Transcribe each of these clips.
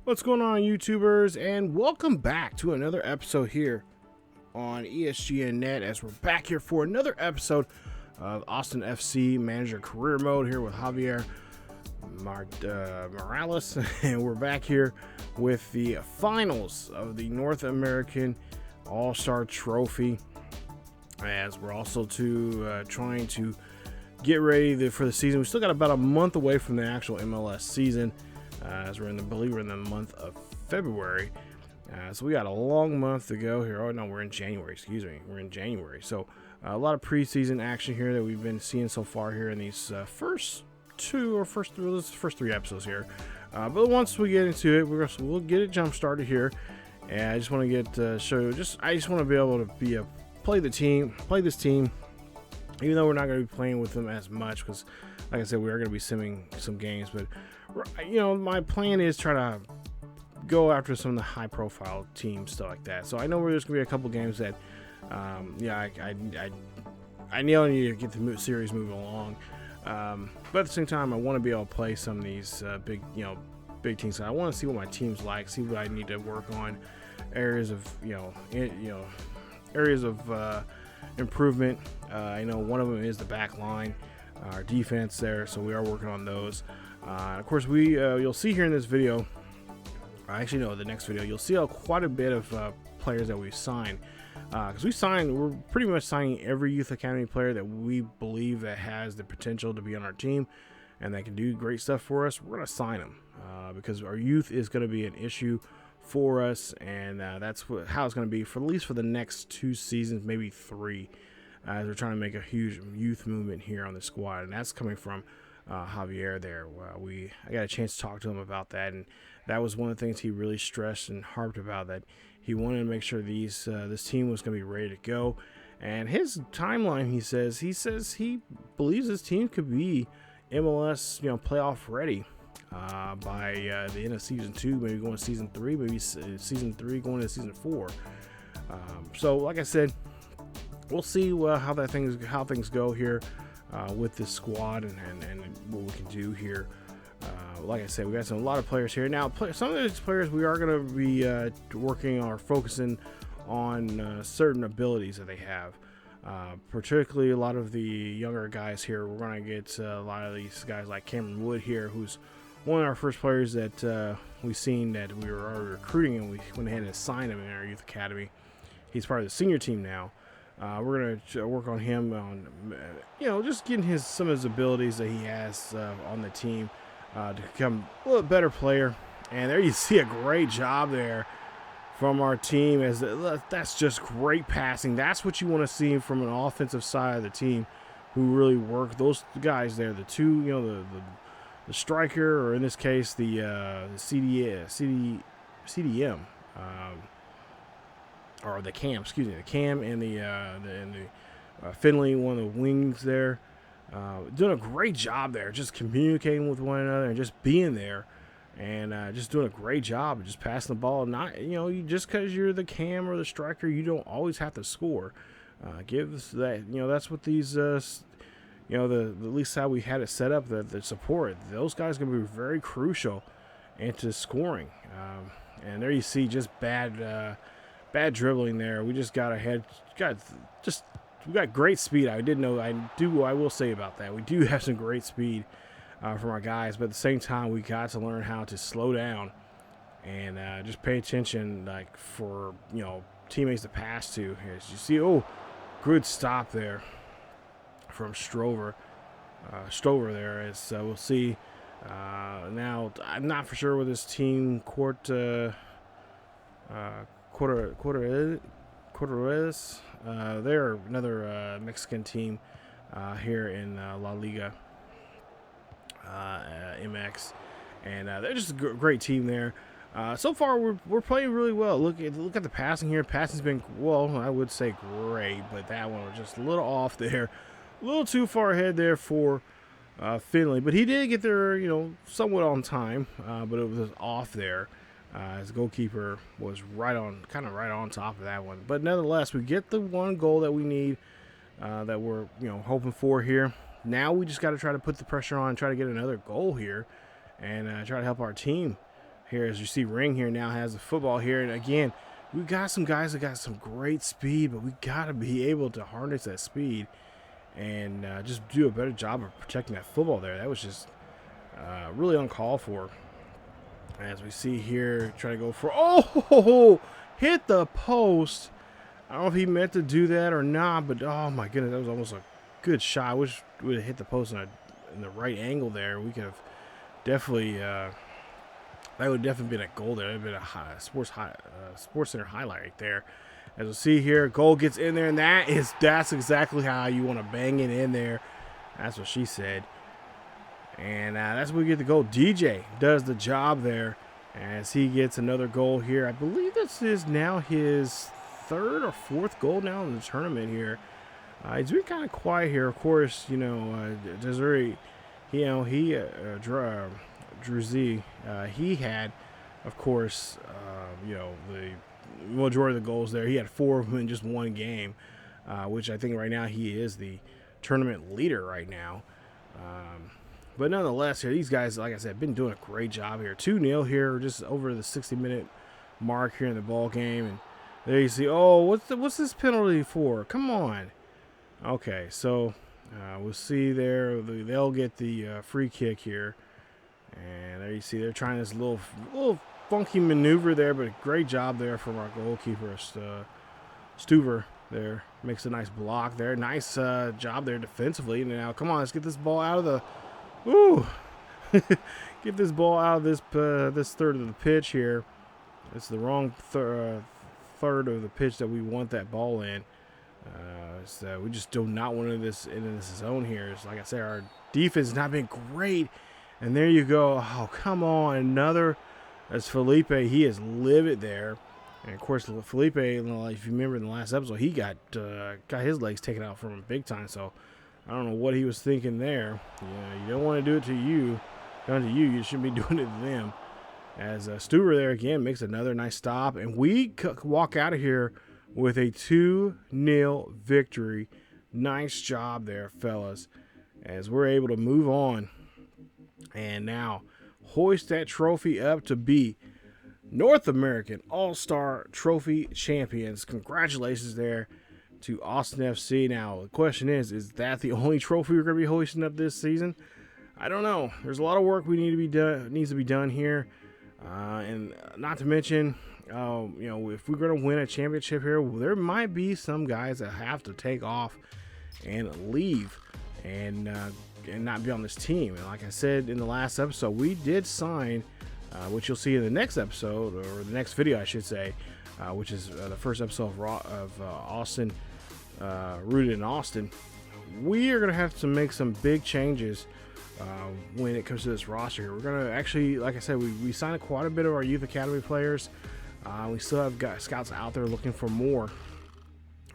What's going on, YouTubers, and welcome back to another episode here on ESGNet, as we're back here for another episode of Austin FC Manager Career Mode here with Javier Morales, and we're back here with the finals of the North American All-Star Trophy, as we're also trying to get ready for the season. We still got about a month away from the actual MLS season, as we're in the month of February. So we got a long month to go here. Oh no, we're in January, excuse me. We're in January. So a lot of preseason action here that we've been seeing so far here in these first three episodes here. But once we get into it, we'll get it jump started here. And I just want to I just want to be able to play this team, even though we're not going to be playing with them as much, because like I said, we are going to be simming some games. But you know, my plan is try to go after some of the high profile teams, stuff like that. So I know there's gonna be a couple games that I need to get the series moving along, but at the same time I want to be able to play some of these big teams. So I want to see what my team's like, see what I need to work on, areas of improvement. I know one of them is the back line, our defense there, so we are working on those. Of course, you'll see here in this video, actually no, the next video, you'll see quite a bit of players that we've signed, because we're pretty much signing every youth academy player that we believe that has the potential to be on our team and that can do great stuff for us. We're going to sign them, because our youth is going to be an issue for us, and that's how it's going to be for at least for the next 2 seasons, maybe 3, as we're trying to make a huge youth movement here on the squad. And that's coming from Javier there. I got a chance to talk to him about that, and that was one of the things he really stressed and harped about, that he wanted to make sure this team was going to be ready to go. And his timeline, he says he believes this team could be MLS playoff ready by the end of season 2, maybe going to season 3, maybe season 3 going to season 4. So like I said, we'll see how things go here with this squad and what we can do here. Like I said, we got a lot of players here. Now, some of these players we are going to be working or focusing on certain abilities that they have. Particularly a lot of the younger guys here. We're going to get a lot of these guys like Cameron Wood here, who's one of our first players that we've seen that we were already recruiting, and we went ahead and signed him in our youth academy. He's part of the senior team now. We're going to work on him on, just getting some of his abilities that he has on the team to become a little better player. And there you see a great job there from our team. As that's just great passing. That's what you want to see from an offensive side of the team, who really work. Those guys there, the two, you know, the striker, or in this case the CDM, or the cam, excuse me, the cam and the Finley, one of the wings there, doing a great job there, just communicating with one another and just being there, and just doing a great job of just passing the ball. Not, you know, just because you're the cam or the striker, you don't always have to score. Gives that, you know, that's what these you know, at least how we had it set up, the support, those guys are going to be very crucial into scoring. And there you see just bad dribbling there. We just got ahead. We got great speed. I will say about that, we do have some great speed from our guys, but at the same time, we got to learn how to slow down and just pay attention, like, for, you know, teammates to pass to. As you see, oh, good stop there from Stover there. As we'll see now, I'm not for sure with this team, Queretaro. They're another Mexican team here in La Liga MX, and they're just a great team there. So far, we're playing really well. Look at the passing here. Passing's been, well, I would say great, but that one was just a little off there, a little too far ahead there for Finley. But he did get there, you know, somewhat on time, but it was off there. His goalkeeper was kind of right on top of that one. But nonetheless, we get the one goal that we need, that we're, you know, hoping for here. Now we just got to try to put the pressure on and try to get another goal here, and try to help our team here. As you see, Ring here now has the football here, and again, we got some guys that got some great speed, but we got to be able to harness that speed and just do a better job of protecting that football there. That was just really uncalled for. As we see here, try to go for, oh, hit the post. I don't know if he meant to do that or not, but oh my goodness, that was almost a good shot. I wish we would have hit the post in the right angle there. We could have definitely, that would definitely been a goal there. It would have been a Sports Center highlight right there. As we see here, goal gets in there, and that's exactly how you want to bang it in there. That's what she said. And that's where we get the goal. DJ does the job there as he gets another goal here. I believe this is now his third or fourth goal now in the tournament here. He's been kind of quiet here. Of course, you know, Desiree, you know, Druzy, he had, of course, you know, the majority of the goals there. He had 4 of them in just one game, which I think right now he is the tournament leader right now. But nonetheless, here, these guys, like I said, been doing a great job here. 2-0 here, just over the 60-minute mark here in the ball game. And there you see, oh, what's this penalty for? Come on. Okay, so we'll see there. They'll get the free kick here. And there you see they're trying this little funky maneuver there, but a great job there from our goalkeeper, Stuver there. Makes a nice block there. Nice job there defensively. And now, come on, let's get this ball out of the... Ooh, get this ball out of this third of the pitch here. It's the wrong third of the pitch that we want that ball in. So we just do not want this in this zone here. It's like I said, our defense has not been great. And there you go. Oh, come on, another. As Felipe, he is livid there. And of course, Felipe, if you remember in the last episode, he got his legs taken out from him big time. So I don't know what he was thinking there. Yeah, you don't want to do it to you. Done to you, you shouldn't be doing it to them. As Stuber there again makes another nice stop. And we walk out of here with a 2-0 victory. Nice job there, fellas. As we're able to move on. And now hoist that trophy up to be North American All-Star Trophy Champions. Congratulations there to Austin FC. Now, the question is that the only trophy we're going to be hoisting up this season? I don't know. There's a lot of work needs to be done here. And not to mention, you know, if we're going to win a championship here, there might be some guys that have to take off and leave and not be on this team. And like I said in the last episode, we did sign, which you'll see in the next episode, or the next video, I should say, which is the first episode of Austin, Rooted in Austin, we are going to have to make some big changes when it comes to this roster here. We're going to actually, like I said, we signed quite a bit of our youth academy players. We still have got scouts out there looking for more,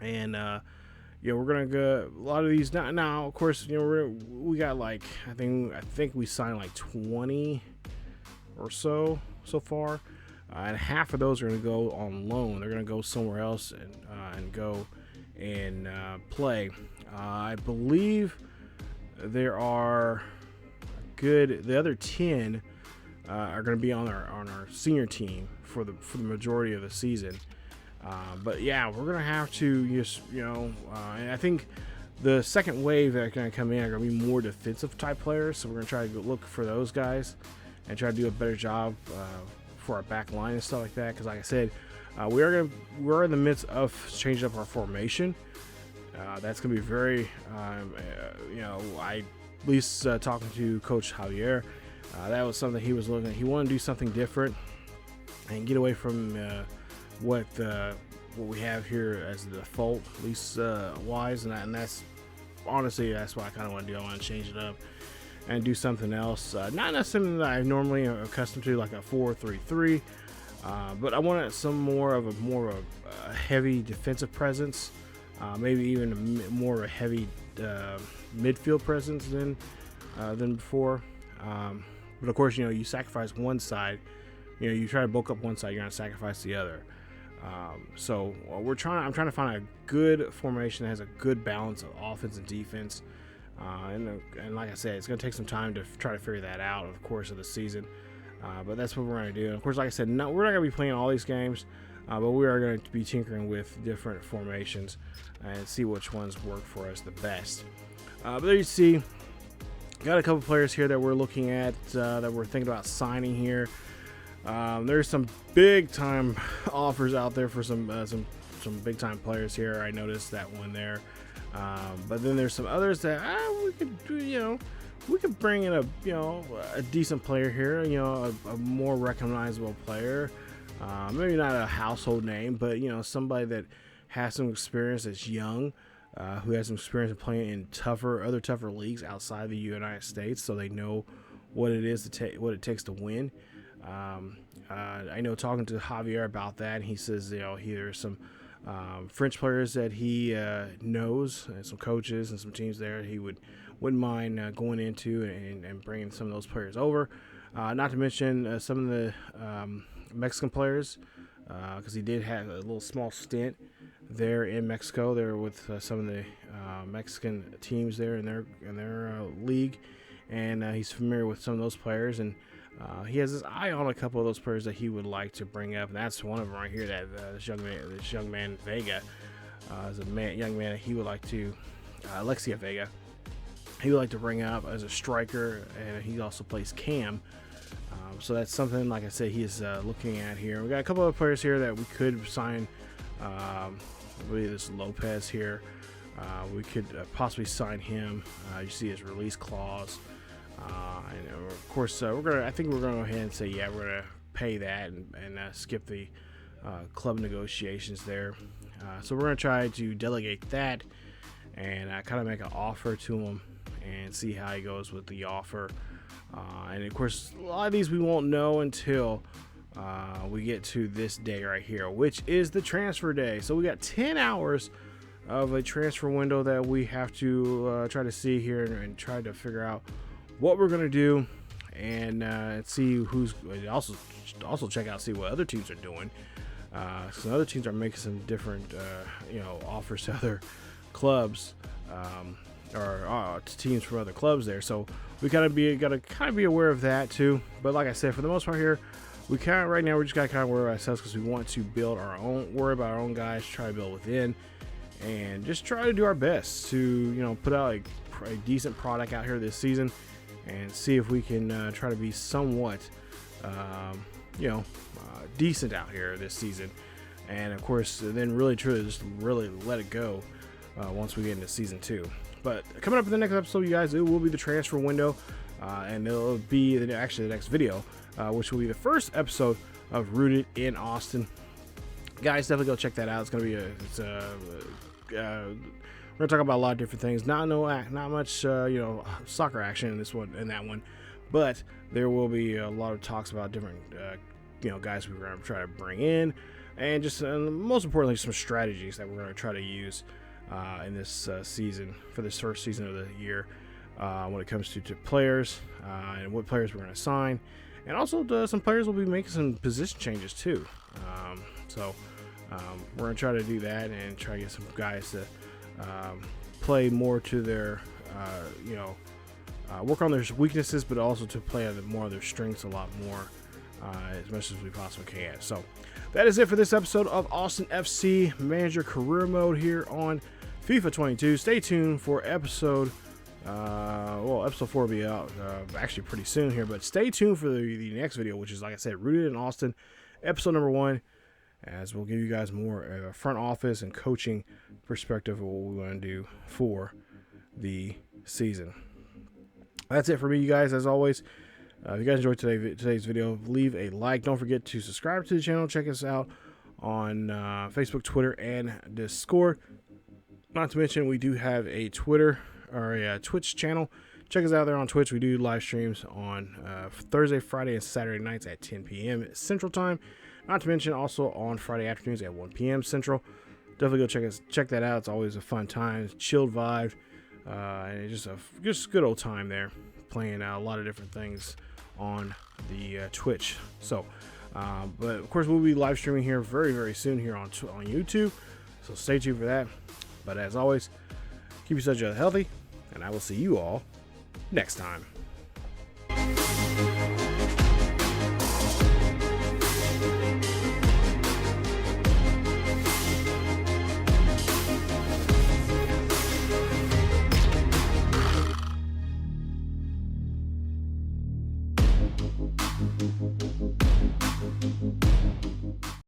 and yeah, we're gonna go a lot of these now. Of course, you know, we got like I think we signed like 20 or so far, and half of those are gonna go on loan. They're gonna go somewhere else and go and play. I believe there are the other 10 are going to be on our senior team for the majority of the season. But yeah, we're going to have to just, you know, and I think the second wave that are going to come in are going to be more defensive type players. So we're going to try to look for those guys and try to do a better job for our back line and stuff like that. Because like I said, we're in the midst of changing up our formation. That's going to be very, you know, at least talking to Coach Javier, that was something he was looking at. He wanted to do something different and get away from what we have here as the default, at least wise, and that's honestly that's what I kind of want to do. I want to change it up and do something else. Not something that I normally am accustomed to, like a 4-3-3, but I wanted some more of a heavy defensive presence, maybe even more of a heavy midfield presence than before. But of course, you know, you sacrifice one side, you know, you try to bulk up one side, you're going to sacrifice the other. So I'm trying to find a good formation that has a good balance of offense and defense. And like I said, it's going to take some time to try to figure that out over the course of the season. But that's what we're going to do. And of course, like I said, we're not going to be playing all these games, but we are going to be tinkering with different formations and see which ones work for us the best. But there you see, got a couple players here that we're looking at, that we're thinking about signing here. There's some big time offers out there for some big time players here. I noticed that one there, but then there's some others that we could, you know, we could bring in a decent player here, you know, a more recognizable player, maybe not a household name, but you know, somebody that has some experience, that's young, who has some experience in playing in other tougher leagues outside the United States, so they know what it is what it takes to win. I know talking to Javier about that, he says, you know, there's some French players that he knows, and some coaches and some teams there he wouldn't mind going into and bringing some of those players over. Not to mention some of the Mexican players, because he did have a little small stint there in Mexico, there with some of the Mexican teams there in their league, and he's familiar with some of those players, and he has his eye on a couple of those players that he would like to bring up, and that's one of them right here. That this young man Vega is a young man that he would like to, Alexia Vega, he would like to bring up as a striker, and he also plays cam. So that's something, like I said, he is looking at here. We got a couple of players here that we could sign. I believe this Lopez here. We could possibly sign him. You see his release clause. And of course, I think we're gonna go ahead and say, yeah, we're gonna pay that and skip the club negotiations there. So we're gonna try to delegate that and kind of make an offer to him and see how he goes with the offer. And of course, a lot of these we won't know until we get to this day right here, which is the transfer day. So we got 10 hours of a transfer window that we have to try to see here and try to figure out what we're going to do, and see who's also check out, see what other teams are doing. Some other teams are making some different offers to other clubs, or to teams from other clubs there. So we gotta kind of be aware of that too. But like I said, for the most part here, right now we're just gotta kind of worry about ourselves, because we want to worry about our own guys, try to build within, and just try to do our best to put out a decent product out here this season, and see if we can try to be somewhat decent out here this season. And of course, then really truly just really let it go once we get into season 2. But coming up in the next episode, you guys, it will be the transfer window, and it'll be the next video, which will be the first episode of Rooted in Austin. guys, definitely go check that out. It's gonna be we're gonna talk about a lot of different things. Not much soccer action in this one and that one, but there will be a lot of talks about different guys we're gonna try to bring in, and just most importantly some strategies that we're gonna try to use in this season, for this first season of the year, when it comes to players and what players we're gonna sign, and also some players will be making some position changes too. We're gonna try to do that and try to get some guys to play more to their work on their weaknesses, but also to play on more of their strengths a lot more, as much as we possibly can. So that is it for this episode of Austin FC Manager Career Mode here on FIFA 22. Stay tuned for episode 4 will be out actually pretty soon here, but stay tuned for the next video, which is, like I said, Rooted in Austin, episode number 1, as we'll give you guys more front office and coaching perspective of what we want to do for the season. That's it for me, you guys. As always, if you guys enjoyed today's video, leave a like. Don't forget to subscribe to the channel. Check us out on Facebook, Twitter, and Discord. Not to mention, we do have a Twitter or a Twitch channel. Check us out there on Twitch. We do live streams on Thursday, Friday, and Saturday nights at 10 p.m. Central Time. Not to mention also on Friday afternoons at 1 p.m. Central. Definitely go check that out. It's always a fun time, chilled vibe, and it's just a good old time there, playing a lot of different things on the Twitch. So, but of course we'll be live streaming here very, very soon here on YouTube. So stay tuned for that. But as always, keep yourself healthy, and I will see you all next time.